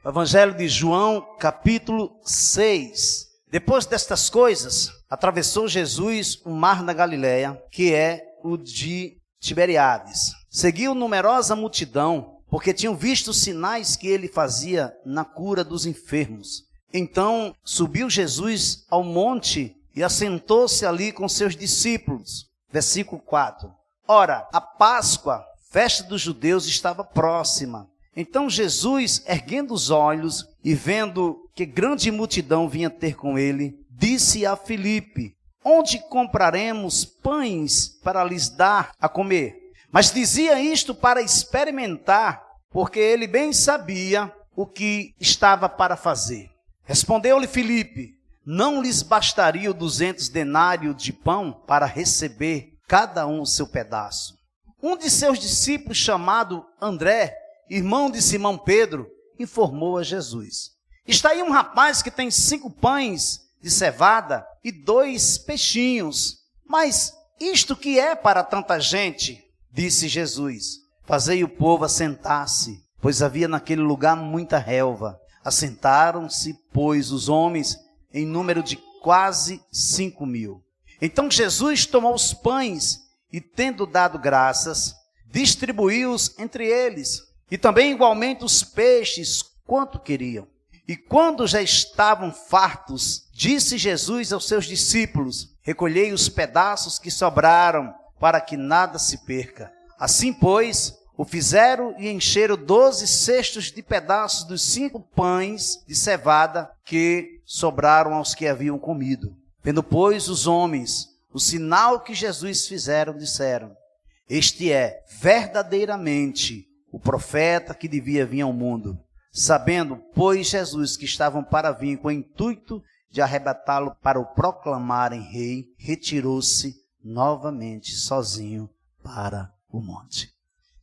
O Evangelho de João, capítulo 6. Depois destas coisas, atravessou Jesus o mar da Galileia, que é o de Tiberíades. Seguiu numerosa multidão, porque tinham visto os sinais que ele fazia na cura dos enfermos. Então subiu Jesus ao monte e assentou-se ali com seus discípulos. Versículo 4. Ora, a Páscoa, festa dos judeus, estava próxima. Então Jesus, erguendo os olhos e vendo que grande multidão vinha ter com ele, disse a Filipe: onde compraremos pães para lhes dar a comer? Mas dizia isto para experimentar, porque ele bem sabia o que estava para fazer. Respondeu-lhe Filipe: não lhes bastaria 200 denários de pão para receber cada um o seu pedaço? Um de seus discípulos, chamado André, irmão de Simão Pedro, informou a Jesus: está aí um rapaz que tem 5 pães de cevada e 2 peixinhos. Mas isto que é para tanta gente? Disse Jesus: fazei o povo assentar-se, pois havia naquele lugar muita relva. Assentaram-se, pois, os homens em número de quase 5.000. Então Jesus tomou os pães e, tendo dado graças, distribuiu-os entre eles. E também igualmente os peixes, quanto queriam. E quando já estavam fartos, disse Jesus aos seus discípulos: recolhei os pedaços que sobraram, para que nada se perca. Assim, pois, o fizeram e encheram 12 cestos de pedaços dos 5 pães de cevada que sobraram aos que haviam comido. Vendo, pois, os homens o sinal que Jesus fizeram, disseram: este é verdadeiramente o profeta que devia vir ao mundo. Sabendo, pois, Jesus que estavam para vir com o intuito de arrebatá-lo para o proclamarem rei, retirou-se novamente sozinho para o monte.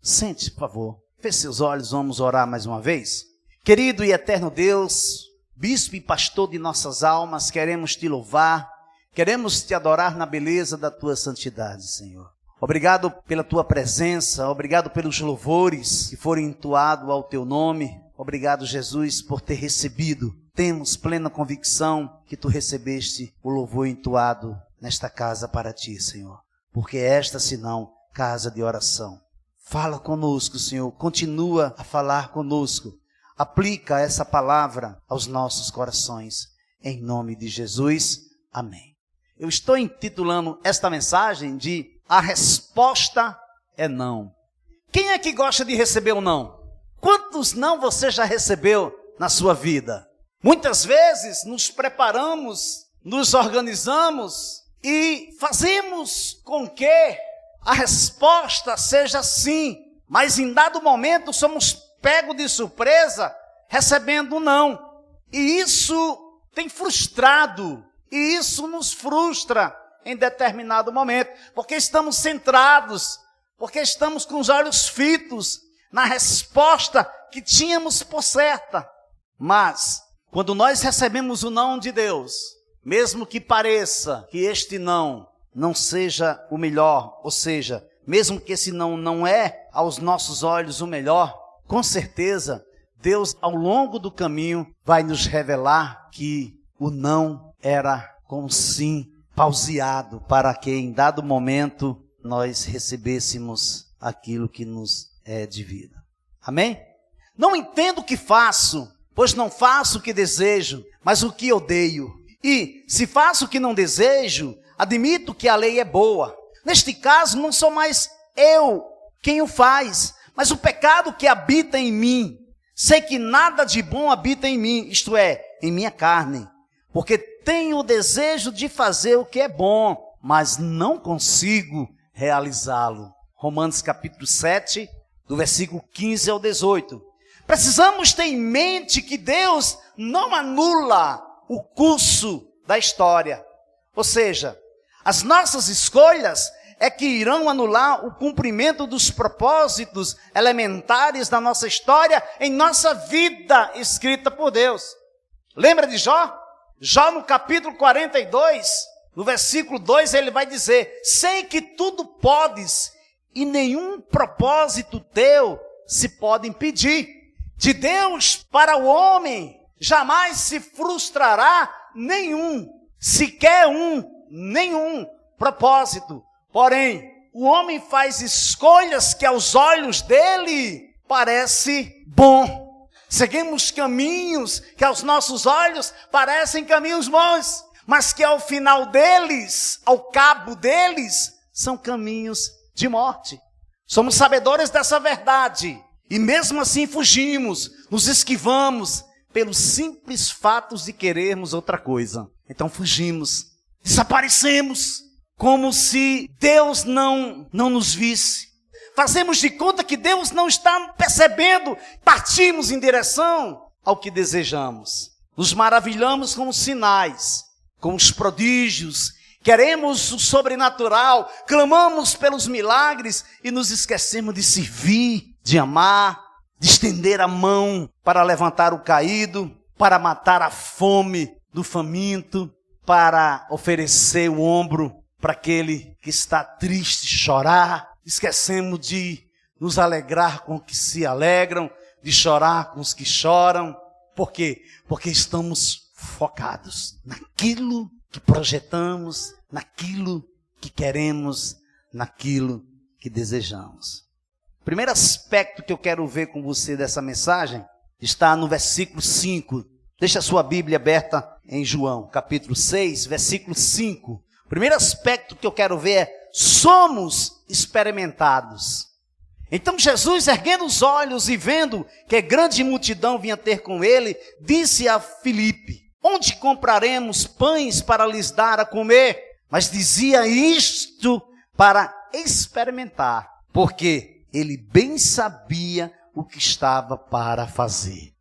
Sente, por favor. Feche seus olhos, vamos orar mais uma vez. Querido e eterno Deus, bispo e pastor de nossas almas, queremos te louvar, queremos te adorar na beleza da tua santidade, Senhor. Obrigado pela tua presença, obrigado pelos louvores que foram entoados ao teu nome. Obrigado, Jesus, por ter recebido. Temos plena convicção que tu recebeste o louvor entoado nesta casa para ti, Senhor. Porque esta, senão, casa de oração. Fala conosco, Senhor. Continua a falar conosco. Aplica essa palavra aos nossos corações. Em nome de Jesus. Amém. Eu estou intitulando esta mensagem de A Resposta é Não. Quem é que gosta de receber o não? Quantos não você já recebeu na sua vida? Muitas vezes nos preparamos, nos organizamos e fazemos com que a resposta seja sim, mas em dado momento somos pegos de surpresa recebendo um não. E isso tem frustrado, e isso nos frustra em determinado momento, porque estamos centrados, porque estamos com os olhos fitos na resposta que tínhamos por certa. Mas, quando nós recebemos o não de Deus, mesmo que pareça que este não seja o melhor, ou seja, mesmo que esse não é aos nossos olhos o melhor, com certeza, Deus ao longo do caminho vai nos revelar que o não era com sim pauseado, para que em dado momento nós recebêssemos aquilo que nos é devido. Amém? Não entendo o que faço, pois não faço o que desejo, mas o que odeio. E se faço o que não desejo, admito que a lei é boa. Neste caso, não sou mais eu quem o faz, mas o pecado que habita em mim. Sei que nada de bom habita em mim, isto é, em minha carne, porque tenho o desejo de fazer o que é bom, mas não consigo realizá-lo. Romanos capítulo 7, do versículo 15 ao 18. Precisamos ter em mente que Deus não anula o curso da história. Ou seja, as nossas escolhas é que irão anular o cumprimento dos propósitos elementares da nossa história em nossa vida escrita por Deus. Lembra de Jó? Jó no capítulo 42, no versículo 2, ele vai dizer: sei que tudo podes e nenhum propósito teu se pode impedir. de Deus para o homem jamais se frustrará sequer nenhum propósito. Porém, o homem faz escolhas que aos olhos dele parece bom. Seguimos caminhos que aos nossos olhos parecem caminhos bons, mas que ao final deles, ao cabo deles, são caminhos de morte. Somos sabedores dessa verdade e mesmo assim fugimos, nos esquivamos pelos simples fatos de querermos outra coisa. Então fugimos, desaparecemos, como se Deus não nos visse. Fazemos de conta que Deus não está percebendo. Partimos em direção ao que desejamos. Nos maravilhamos com os sinais, com os prodígios. Queremos o sobrenatural, clamamos pelos milagres e nos esquecemos de servir, de amar, de estender a mão para levantar o caído, para matar a fome do faminto, para oferecer o ombro para aquele que está triste, chorar. Esquecemos de nos alegrar com os que se alegram, de chorar com os que choram. Por quê? Porque estamos focados naquilo que projetamos, naquilo que queremos, naquilo que desejamos. O primeiro aspecto que eu quero ver com você dessa mensagem está no versículo 5. Deixa a sua Bíblia aberta em João, capítulo 6, versículo 5. O primeiro aspecto que eu quero ver é: somos experimentados. Então Jesus, erguendo os olhos e vendo que grande multidão vinha ter com ele, disse a Filipe: onde compraremos pães para lhes dar a comer? Mas dizia isto para experimentar, porque ele bem sabia o que estava para fazer.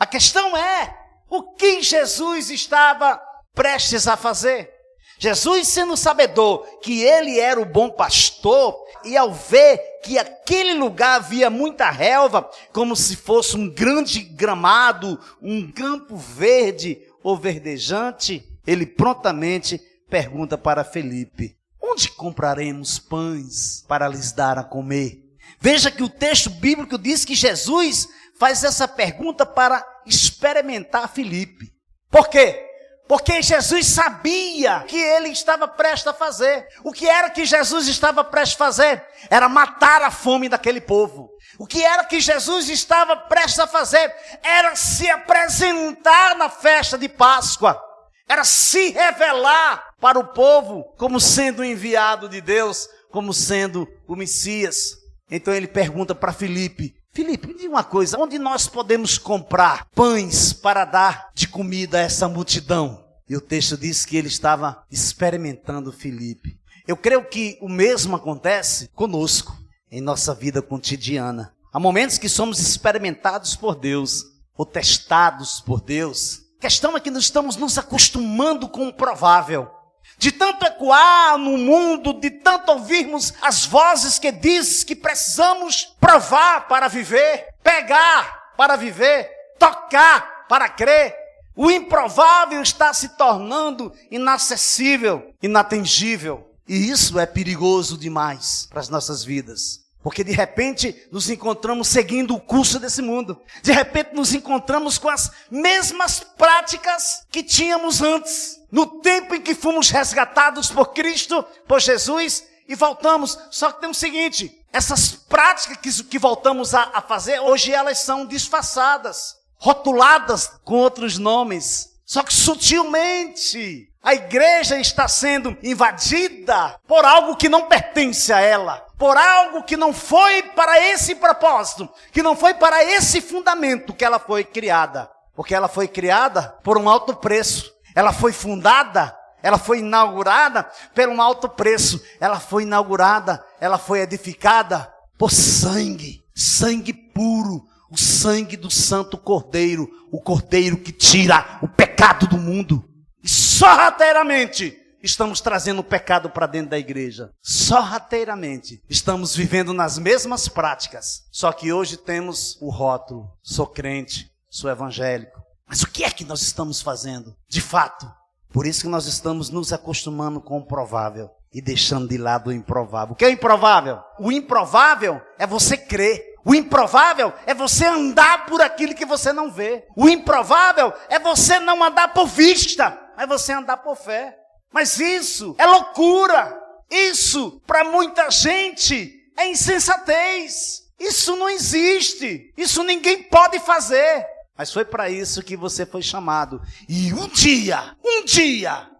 A questão é, o que Jesus estava prestes a fazer? Jesus, sendo sabedor que ele era o bom pastor, e ao ver que aquele lugar havia muita relva, como se fosse um grande gramado, um campo verde ou verdejante, ele prontamente pergunta para Filipe: onde compraremos pães para lhes dar a comer? Veja que o texto bíblico diz que Jesus faz essa pergunta para experimentar Filipe. Por quê? Porque Jesus sabia que ele estava prestes a fazer. O que era que Jesus estava prestes a fazer? Era matar a fome daquele povo. O que era que Jesus estava prestes a fazer? Era se apresentar na festa de Páscoa. Era se revelar para o povo como sendo o enviado de Deus, como sendo o Messias. Então ele pergunta para Filipe: Filipe, me diga uma coisa, onde nós podemos comprar pães para dar de comida a essa multidão? E o texto diz que ele estava experimentando Filipe. Eu creio que o mesmo acontece conosco, em nossa vida cotidiana. Há momentos que somos experimentados por Deus, ou testados por Deus. A questão é que nós estamos nos acostumando com o provável. De tanto ecoar no mundo, de tanto ouvirmos as vozes que dizem que precisamos provar para viver, pegar para viver, tocar para crer. O improvável está se tornando inacessível, inatingível. E isso é perigoso demais para as nossas vidas. Porque de repente nos encontramos seguindo o curso desse mundo. De repente nos encontramos com as mesmas práticas que tínhamos antes. No tempo em que fomos resgatados por Cristo, por Jesus, e voltamos. Só que tem o seguinte: essas práticas que voltamos a fazer, hoje elas são disfarçadas, rotuladas com outros nomes. Só que sutilmente a igreja está sendo invadida por algo que não pertence a ela. Por algo que não foi para esse propósito, que não foi para esse fundamento que ela foi criada. Porque ela foi criada por um alto preço. Ela foi fundada, ela foi inaugurada por um alto preço. Ela foi inaugurada, ela foi edificada por sangue. Sangue puro, o sangue do Santo Cordeiro. O Cordeiro que tira o pecado do mundo. E sorrateiramente estamos trazendo o pecado para dentro da igreja. Sorrateiramente estamos vivendo nas mesmas práticas. Só que hoje temos o rótulo: sou crente, sou evangélico. Mas o que é que nós estamos fazendo, de fato? Por isso que nós estamos nos acostumando com o provável e deixando de lado o improvável. O que é o improvável? O improvável é você crer. O improvável é você andar por aquilo que você não vê. O improvável é você não andar por vista, é você andar por fé. Mas isso é loucura. Isso, para muita gente, é insensatez. Isso não existe. Isso ninguém pode fazer. Mas foi para isso que você foi chamado. E um dia,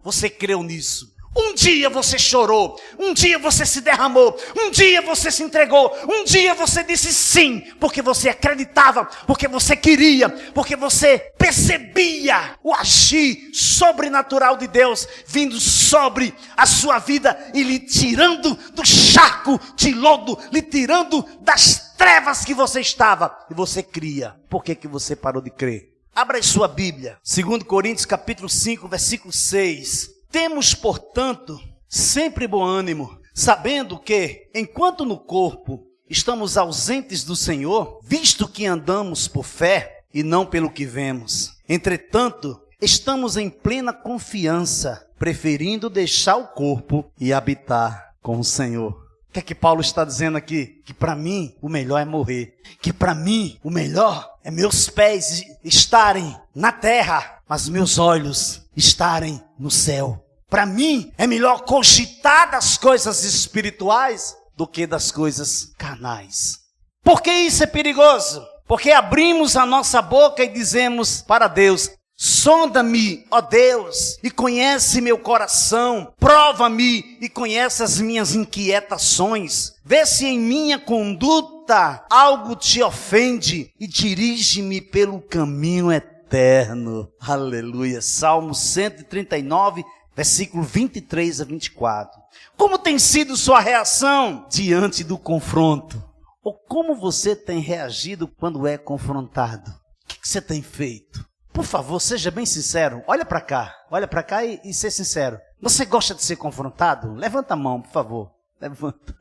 você creu nisso. Um dia você chorou, um dia você se derramou, um dia você se entregou, um dia você disse sim, porque você acreditava, porque você queria, porque você percebia o agir sobrenatural de Deus vindo sobre a sua vida e lhe tirando do charco de lodo, lhe tirando das trevas que você estava, e você cria. Por que você parou de crer? Abra aí sua Bíblia, 2 Coríntios capítulo 5, versículo 6. Temos, portanto, sempre bom ânimo, sabendo que, enquanto no corpo estamos ausentes do Senhor, visto que andamos por fé e não pelo que vemos. Entretanto, estamos em plena confiança, preferindo deixar o corpo e habitar com o Senhor. O que é que Paulo está dizendo aqui? Que para mim o melhor é morrer. Que para mim o melhor é meus pés estarem na terra, mas meus olhos estarem no céu. Para mim é melhor cogitar das coisas espirituais do que das coisas carnais. Por que isso é perigoso? Porque abrimos a nossa boca e dizemos para Deus: sonda-me, ó Deus, e conhece meu coração, prova-me e conhece as minhas inquietações, vê se em minha conduta algo te ofende e dirige-me pelo caminho eterno. Aleluia. Salmo 139, versículo 23 a 24. Como tem sido sua reação diante do confronto? Ou como você tem reagido quando é confrontado? O que você tem feito? Por favor, seja bem sincero. Olha para cá e seja sincero. Você gosta de ser confrontado? Levanta a mão, por favor. Levanta.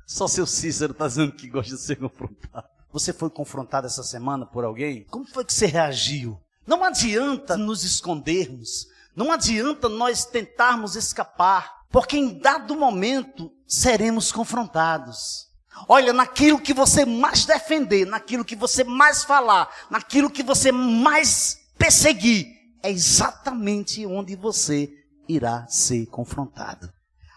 Só seu Cícero está dizendo que gosta de ser confrontado. Você foi confrontado essa semana por alguém? Como foi que você reagiu? Não adianta nos escondermos. Não adianta nós tentarmos escapar. Porque em dado momento seremos confrontados. Olha, naquilo que você mais defender, naquilo que você mais falar, naquilo que você mais perseguir, é exatamente onde você irá ser confrontado.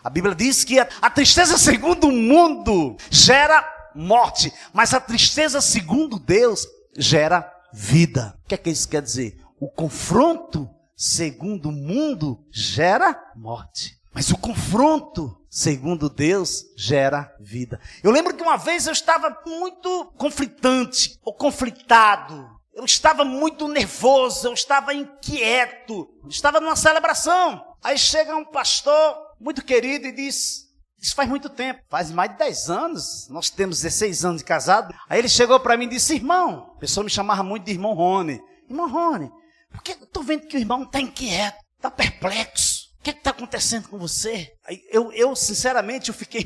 A Bíblia diz que a tristeza segundo o mundo gera morte, mas a tristeza segundo Deus gera vida. O que é que isso quer dizer? O confronto segundo o mundo gera morte, mas o confronto segundo Deus gera vida. Eu lembro que uma vez eu estava muito conflitante ou conflitado. Eu estava muito nervoso, eu estava inquieto, eu estava numa celebração. Aí chega um pastor muito querido e diz: isso faz muito tempo, faz mais de 10 anos, nós temos 16 anos de casado. Aí ele chegou para mim e disse: irmão, a pessoa me chamava muito de irmão Rony. Irmão Rony, por que eu estou vendo que o irmão está inquieto, está perplexo? O que está acontecendo com você? Aí eu sinceramente, eu fiquei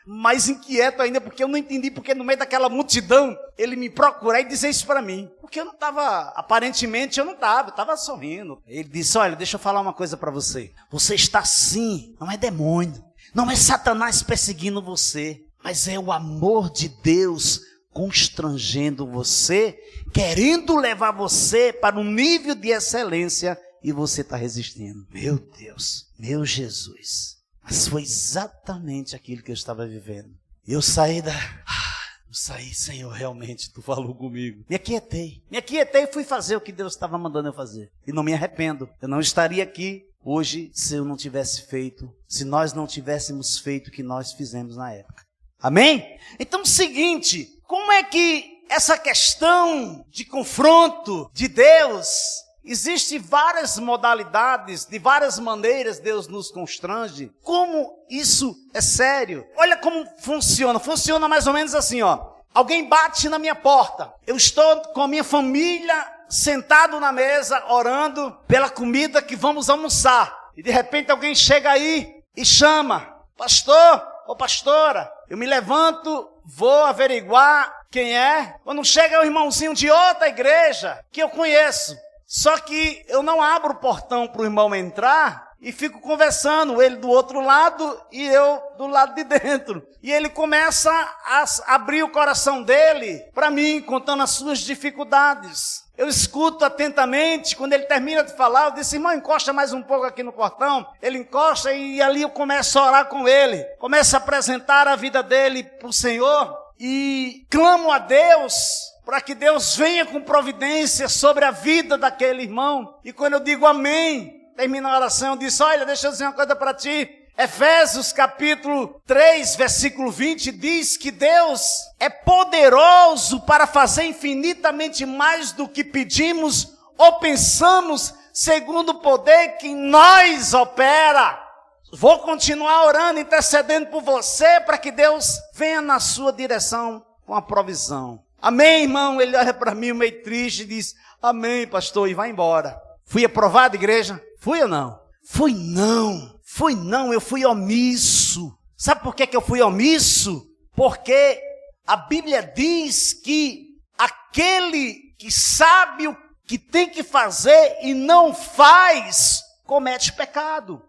mais inquieto ainda, porque eu não entendi porque no meio daquela multidão ele me procurar e dizer isso para mim. Porque eu não estava, aparentemente eu estava sorrindo. Ele disse: olha, deixa eu falar uma coisa para você. Você está assim, não é demônio, não é Satanás perseguindo você, mas é o amor de Deus constrangendo você, querendo levar você para um nível de excelência, e você está resistindo. Meu Deus, meu Jesus. Mas foi exatamente aquilo que eu estava vivendo. Eu saí, Senhor, realmente, tu falou comigo. Me aquietei e fui fazer o que Deus estava mandando eu fazer. E não me arrependo. Eu não estaria aqui hoje se eu não tivesse feito, se nós não tivéssemos feito o que nós fizemos na época. Amém? Então, o seguinte, como é que essa questão de confronto de Deus, existem várias modalidades, de várias maneiras Deus nos constrange. Como isso é sério? Olha como funciona. Funciona mais ou menos assim, ó. Alguém bate na minha porta. Eu estou com a minha família sentado na mesa, orando pela comida que vamos almoçar. E de repente alguém chega aí e chama: pastor ou pastora. Eu me levanto, vou averiguar quem é. Quando chega o irmãozinho de outra igreja que eu conheço. Só que eu não abro o portão para o irmão entrar e fico conversando, ele do outro lado e eu do lado de dentro. E ele começa a abrir o coração dele para mim, contando as suas dificuldades. Eu escuto atentamente, quando ele termina de falar, eu disse, irmão, encosta mais um pouco aqui no portão. Ele encosta e ali eu começo a orar com ele. Começo a apresentar a vida dele para o Senhor e clamo a Deus para que Deus venha com providência sobre a vida daquele irmão. E quando eu digo amém, termina a oração, eu disse, olha, deixa eu dizer uma coisa para ti. Efésios capítulo 3, versículo 20, diz que Deus é poderoso para fazer infinitamente mais do que pedimos ou pensamos, segundo o poder que em nós opera. Vou continuar orando, intercedendo por você, para que Deus venha na sua direção com a provisão. Amém, irmão? Ele olha para mim meio triste e diz, amém, pastor, e vai embora. Fui aprovado, igreja? Fui ou não? Fui não, eu fui omisso. Sabe por que eu fui omisso? Porque a Bíblia diz que aquele que sabe o que tem que fazer e não faz, comete pecado.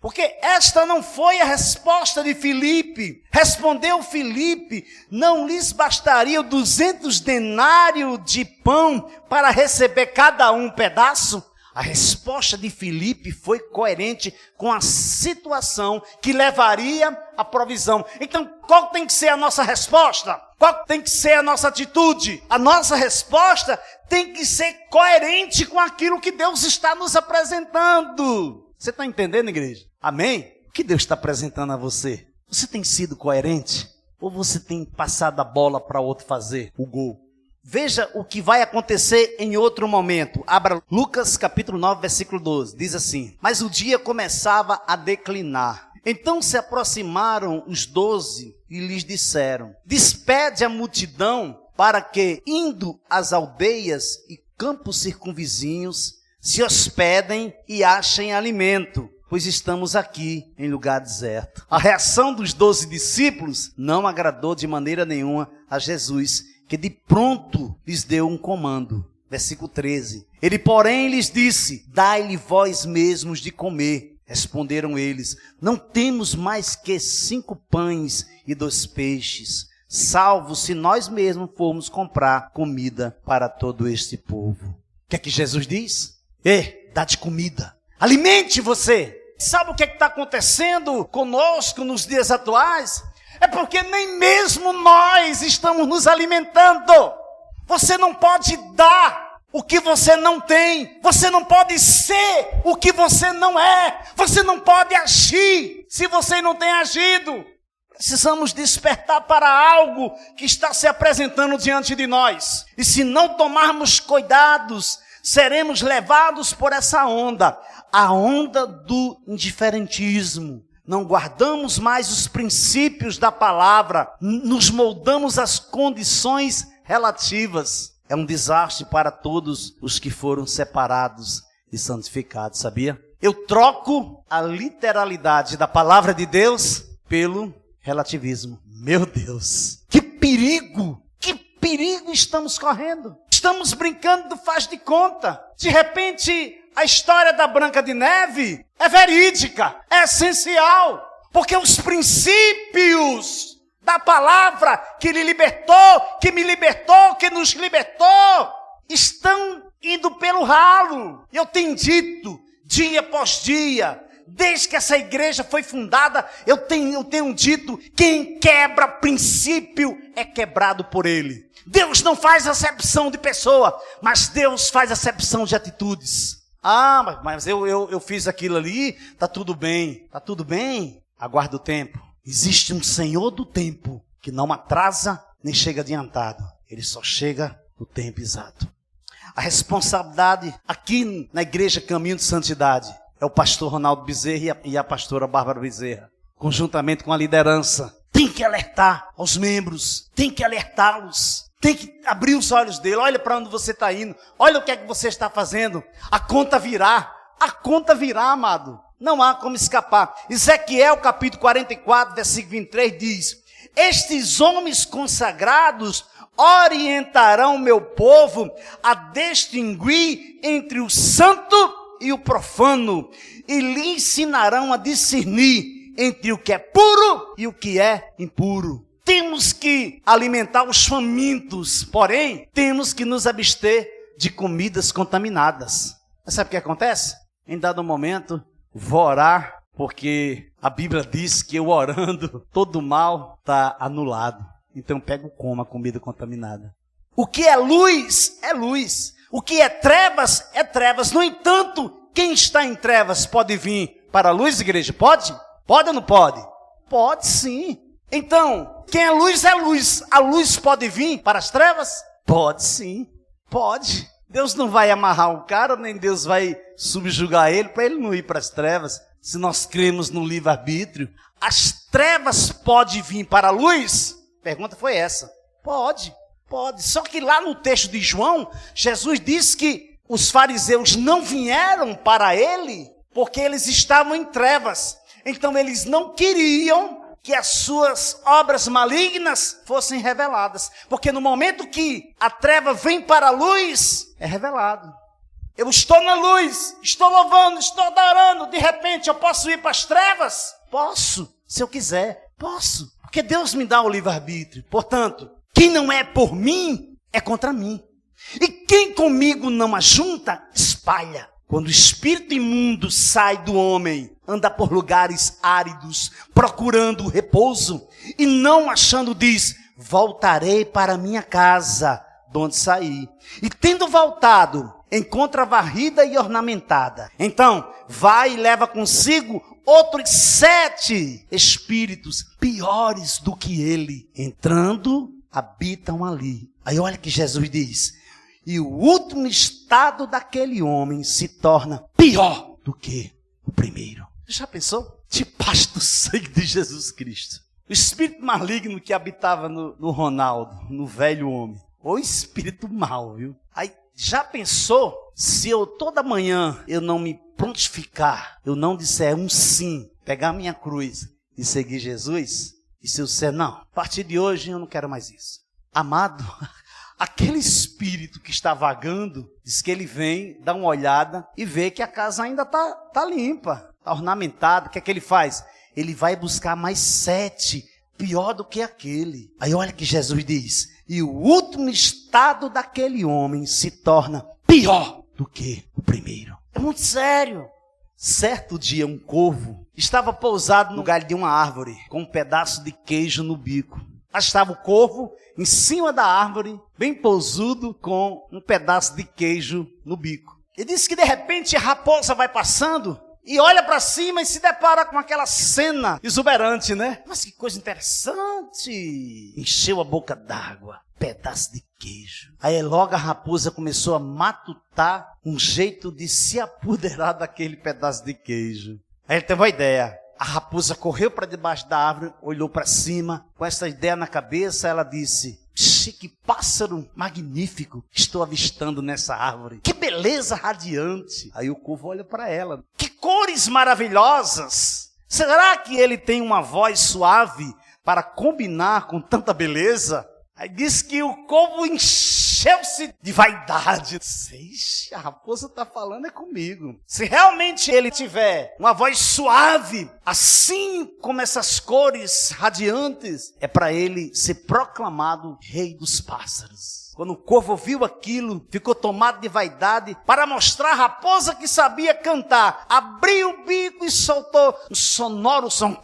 Porque esta não foi a resposta de Filipe. Respondeu Filipe, não lhes bastaria 200 denários de pão para receber cada um pedaço? A resposta de Filipe foi coerente com a situação que levaria à provisão. Então, qual tem que ser a nossa resposta? Qual tem que ser a nossa atitude? A nossa resposta tem que ser coerente com aquilo que Deus está nos apresentando. Você está entendendo, igreja? Amém? O que Deus está apresentando a você? Você tem sido coerente? Ou você tem passado a bola para outro fazer o gol? Veja o que vai acontecer em outro momento. Abra Lucas capítulo 9, versículo 12. Diz assim, mas o dia começava a declinar. Então se aproximaram os 12 e lhes disseram, despede a multidão para que, indo às aldeias e campos circunvizinhos, se hospedem e achem alimento, pois estamos aqui em lugar deserto. A reação dos 12 discípulos não agradou de maneira nenhuma a Jesus, que de pronto lhes deu um comando. Versículo 13. Ele, porém, lhes disse, dai-lhe vós mesmos de comer. Responderam eles, não temos mais que 5 pães e 2 peixes, salvo se nós mesmos formos comprar comida para todo este povo. O que é que Jesus diz? Dá de comida. Alimente você. Sabe o que está acontecendo conosco nos dias atuais? É porque nem mesmo nós estamos nos alimentando. Você não pode dar o que você não tem. Você não pode ser o que você não é. Você não pode agir se você não tem agido. Precisamos despertar para algo que está se apresentando diante de nós. E se não tomarmos cuidados, seremos levados por essa onda. A onda do indiferentismo. Não guardamos mais os princípios da palavra, nos moldamos às condições relativas. É um desastre para todos os que foram separados e santificados, sabia? Eu troco a literalidade da palavra de Deus pelo relativismo. Meu Deus, que perigo estamos correndo. Estamos brincando do faz de conta. De repente, a história da Branca de Neve é verídica, é essencial, porque os princípios da palavra que lhe libertou, que me libertou, que nos libertou, estão indo pelo ralo. Eu tenho dito, dia após dia, desde que essa igreja foi fundada, eu tenho dito, quem quebra princípio é quebrado por ele. Deus não faz acepção de pessoa, mas Deus faz acepção de atitudes. Ah, mas eu fiz aquilo ali, tá tudo bem. Aguarda o tempo. Existe um Senhor do tempo que não atrasa nem chega adiantado. Ele só chega no tempo exato. A responsabilidade aqui na igreja Caminho de Santidade é o pastor Ronaldo Bezerra e a pastora Bárbara Bezerra, conjuntamente com a liderança. Tem que alertar aos membros, tem que alertá-los. Tem que abrir os olhos dele. Olha para onde você está indo. Olha o que é que você está fazendo. A conta virá, amado. Não há como escapar. Ezequiel capítulo 44, versículo 23 diz, estes homens consagrados orientarão meu povo a distinguir entre o santo e o profano, e lhe ensinarão a discernir entre o que é puro e o que é impuro. Temos que alimentar os famintos, porém, temos que nos abster de comidas contaminadas. Mas sabe o que acontece? Em dado momento, vou orar, porque a Bíblia diz que eu orando, todo mal está anulado. Então pego como a comida contaminada. O que é luz, é luz. O que é trevas, é trevas. No entanto, quem está em trevas pode vir para a luz, igreja? Pode? Pode ou não pode? Pode sim. Então, quem é luz é luz. A luz pode vir para as trevas? Pode sim. Pode. Deus não vai amarrar o cara, nem Deus vai subjugar ele para ele não ir para as trevas. Se nós cremos no livre-arbítrio, as trevas podem vir para a luz? A pergunta foi essa. Pode. Só que lá no texto de João, Jesus disse que os fariseus não vieram para ele porque eles estavam em trevas. Então eles não queriam que as suas obras malignas fossem reveladas. Porque no momento que a treva vem para a luz, é revelado. Eu estou na luz, estou louvando, estou adorando. De repente eu posso ir para as trevas? Posso, se eu quiser, posso. Porque Deus me dá o livre-arbítrio. Portanto, quem não é por mim, é contra mim. E quem comigo não ajunta, espalha. Quando o espírito imundo sai do homem, anda por lugares áridos, procurando repouso, e não achando, diz, voltarei para minha casa, de onde saí. E tendo voltado, encontra varrida e ornamentada. Então, vai e leva consigo outros 7 espíritos piores do que ele. Entrando, habitam ali. Aí olha que Jesus diz, e o último estado daquele homem se torna pior do que o primeiro. Já pensou? Debaixo do sangue de Jesus Cristo. O espírito maligno que habitava no Ronaldo, no velho homem. O espírito mau, viu? Aí, já pensou se eu toda manhã eu não me prontificar, eu não disser um sim, pegar a minha cruz e seguir Jesus? E se eu disser, não, a partir de hoje eu não quero mais isso. Amado, aquele espírito que está vagando, diz que ele vem, dá uma olhada e vê que a casa ainda está limpa, está ornamentada. O que é que ele faz? Ele vai buscar mais 7, pior do que aquele. Aí olha que Jesus diz, e o último estado daquele homem se torna pior do que o primeiro. É muito sério. Certo dia, um corvo estava pousado no galho de uma árvore, com um pedaço de queijo no bico. Lá estava o corvo em cima da árvore, bem pousudo, com um pedaço de queijo no bico. Ele disse que de repente a raposa vai passando e olha para cima e se depara com aquela cena exuberante, né? Mas que coisa interessante! Encheu a boca d'água, pedaço de queijo. Aí logo a raposa começou a matutar um jeito de se apoderar daquele pedaço de queijo. Aí ele teve uma ideia. A raposa correu para debaixo da árvore, olhou para cima, com essa ideia na cabeça, ela disse, que pássaro magnífico estou avistando nessa árvore. Que beleza radiante. Aí o corvo olha para ela. Que cores maravilhosas. Será que ele tem uma voz suave para combinar com tanta beleza? Aí diz que o corvo encheu-se de vaidade. Ixi, a raposa está falando é comigo. Se realmente ele tiver uma voz suave, assim como essas cores radiantes, é para ele ser proclamado rei dos pássaros. Quando o corvo viu aquilo, ficou tomado de vaidade para mostrar à raposa que sabia cantar. Abriu o bico e soltou um sonoro som.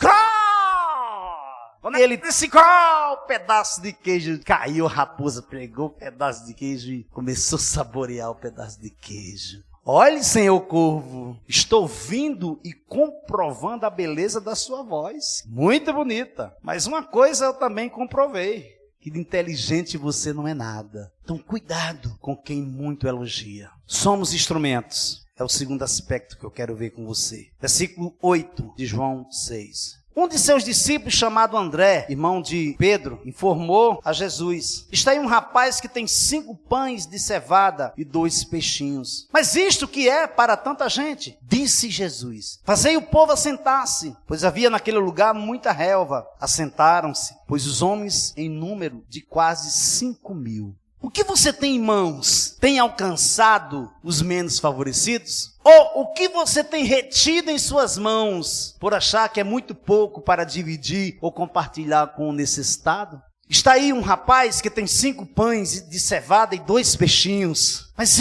Quando ele disse qual pedaço de queijo, caiu a raposa, pegou o pedaço de queijo e começou a saborear o pedaço de queijo. Olhe, Senhor corvo, estou vindo e comprovando a beleza da sua voz. Muito bonita. Mas uma coisa eu também comprovei, que de inteligente você não é nada. Então cuidado com quem muito elogia. Somos instrumentos. É o segundo aspecto que eu quero ver com você. Versículo 8 de João 6. Um de seus discípulos, chamado André, irmão de Pedro, informou a Jesus: está aí um rapaz que tem 5 pães de cevada e 2 peixinhos. Mas isto que é para tanta gente? Disse Jesus: fazei o povo assentar-se, pois havia naquele lugar muita relva. Assentaram-se, pois os homens em número de quase 5.000. O que você tem em mãos tem alcançado os menos favorecidos? Ou o que você tem retido em suas mãos por achar que é muito pouco para dividir ou compartilhar com o necessitado? Está aí um rapaz que tem 5 pães de cevada e 2 peixinhos. Mas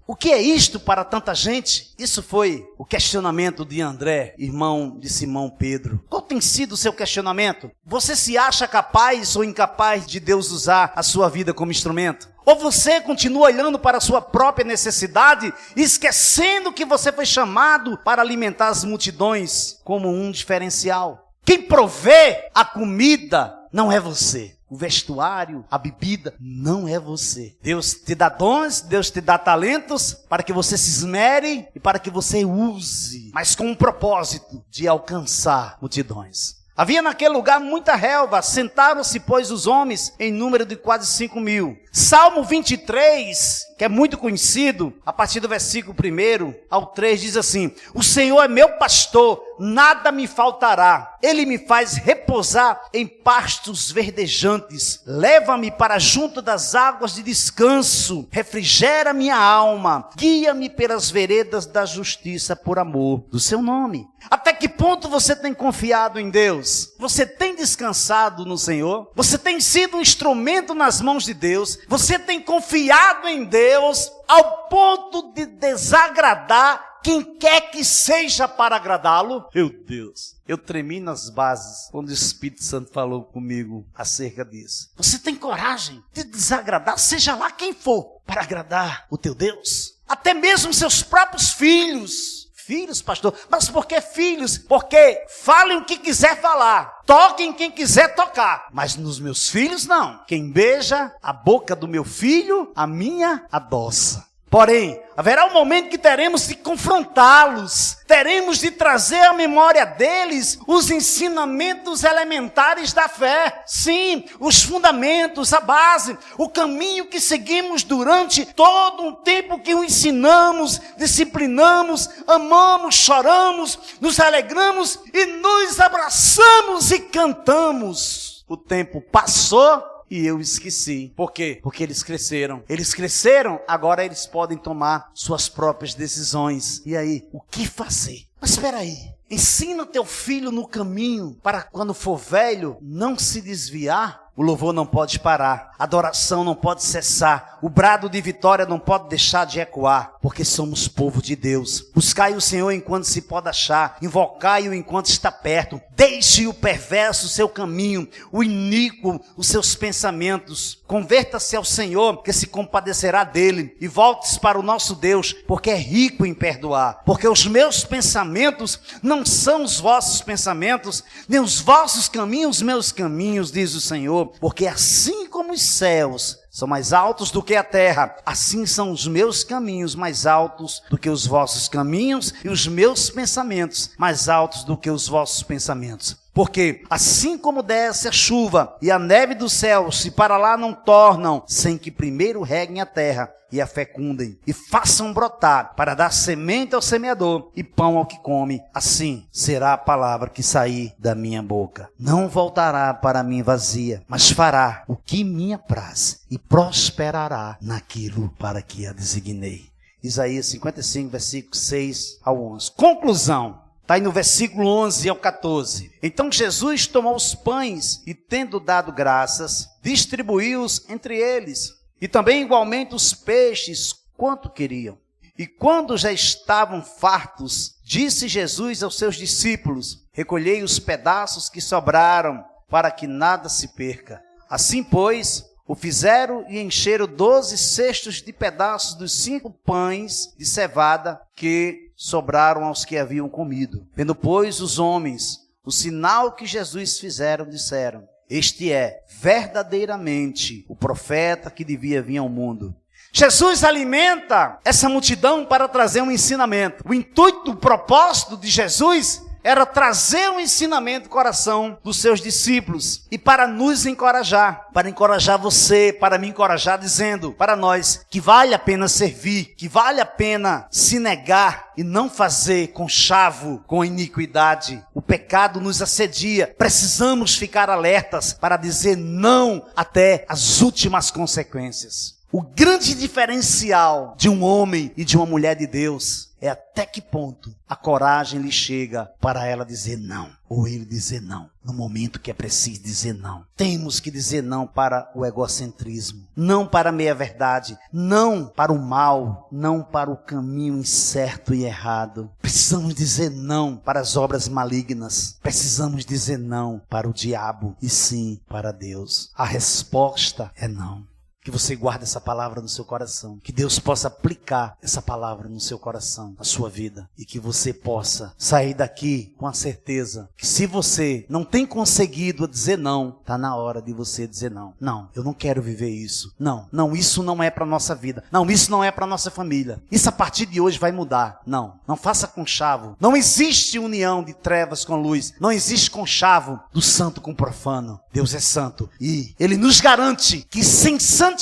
o que é isto para tanta gente? Isso foi o questionamento de André, irmão de Simão Pedro. Qual tem sido o seu questionamento? Você se acha capaz ou incapaz de Deus usar a sua vida como instrumento? Ou você continua olhando para a sua própria necessidade, esquecendo que você foi chamado para alimentar as multidões como um diferencial? Quem provê a comida não é você. O vestuário, a bebida, não é você. Deus te dá dons, Deus te dá talentos para que você se esmere e para que você use, mas com um propósito de alcançar multidões. Havia naquele lugar muita relva, sentaram-se, pois, os homens em número de quase 5.000. Salmo 23, que é muito conhecido, a partir do versículo 1 ao 3, diz assim: o Senhor é meu pastor, nada me faltará. Ele me faz repousar em pastos verdejantes. Leva-me para junto das águas de descanso. Refrigera minha alma. Guia-me pelas veredas da justiça por amor do seu nome. Até que ponto você tem confiado em Deus? Você tem descansado no Senhor? Você tem sido um instrumento nas mãos de Deus? Você tem confiado em Deus ao ponto de desagradar quem quer que seja para agradá-lo? Meu Deus, eu tremi nas bases quando o Espírito Santo falou comigo acerca disso. Você tem coragem de desagradar, seja lá quem for, para agradar o teu Deus? Até mesmo seus próprios filhos. Filhos, pastor, mas por que filhos? Porque falem o que quiser falar, toquem quem quiser tocar, mas nos meus filhos não. Quem beija a boca do meu filho, a minha adoça. Porém, haverá um momento que teremos de confrontá-los, teremos de trazer à memória deles os ensinamentos elementares da fé. Sim, os fundamentos, a base, o caminho que seguimos durante todo um tempo que o ensinamos, disciplinamos, amamos, choramos, nos alegramos e nos abraçamos e cantamos. O tempo passou e eu esqueci. Por quê? Porque eles cresceram. Eles cresceram, agora eles podem tomar suas próprias decisões. E aí, o que fazer? Mas espera aí. Ensina teu filho no caminho para quando for velho não se desviar. O louvor não pode parar, a adoração não pode cessar, o brado de vitória não pode deixar de ecoar, porque somos povo de Deus. Buscai o Senhor enquanto se pode achar, invocai-o enquanto está perto. Deixe o perverso o seu caminho, o iníquo os seus pensamentos. Converta-se ao Senhor, que se compadecerá dele, e volte para o nosso Deus, porque é rico em perdoar. Porque os meus pensamentos não são os vossos pensamentos, nem os vossos caminhos, meus caminhos, diz o Senhor. Porque assim como os céus são mais altos do que a terra, assim são os meus caminhos mais altos do que os vossos caminhos, e os meus pensamentos mais altos do que os vossos pensamentos. Porque assim como desce a chuva e a neve do céu, se para lá não tornam, sem que primeiro reguem a terra e a fecundem, e façam brotar, para dar semente ao semeador e pão ao que come, assim será a palavra que sair da minha boca. Não voltará para mim vazia, mas fará o que me apraz, e prosperará naquilo para que a designei. Isaías 55, versículos 6 ao 11. Conclusão. Está aí no versículo 11 ao 14. Então Jesus tomou os pães e, tendo dado graças, distribuiu-os entre eles. E também igualmente os peixes, quanto queriam. E quando já estavam fartos, disse Jesus aos seus discípulos: recolhei os pedaços que sobraram, para que nada se perca. Assim, pois, o fizeram e encheram 12 cestos de pedaços dos 5 pães de cevada que sobraram aos que haviam comido. Vendo, pois, os homens o sinal que Jesus fizeram, disseram: este é verdadeiramente o profeta que devia vir ao mundo. Jesus alimenta essa multidão para trazer um ensinamento. O intuito, o propósito de Jesus era trazer um ensinamento no coração dos seus discípulos e para nos encorajar, para encorajar você, para me encorajar, dizendo para nós que vale a pena servir, que vale a pena se negar e não fazer conchavo com iniquidade. O pecado nos assedia, precisamos ficar alertas para dizer não até as últimas consequências. O grande diferencial de um homem e de uma mulher de Deus é até que ponto a coragem lhe chega para ela dizer não, ou ele dizer não, no momento que é preciso dizer não. Temos que dizer não para o egocentrismo, não para a meia-verdade, não para o mal, não para o caminho incerto e errado. Precisamos dizer não para as obras malignas, precisamos dizer não para o diabo e sim para Deus. A resposta é não. Que você guarde essa palavra no seu coração. Que Deus possa aplicar essa palavra no seu coração, na sua vida. E que você possa sair daqui com a certeza que se você não tem conseguido dizer não, está na hora de você dizer não. Não, eu não quero viver isso. Não, isso não é para a nossa vida. Não, isso não é para a nossa família. Isso a partir de hoje vai mudar. Não faça conchavo. Não existe união de trevas com luz. Não existe conchavo do santo com profano. Deus é santo. E Ele nos garante que sem santidade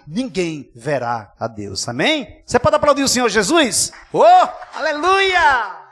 ninguém verá a Deus. Amém? Você pode aplaudir o Senhor Jesus? Oh, aleluia!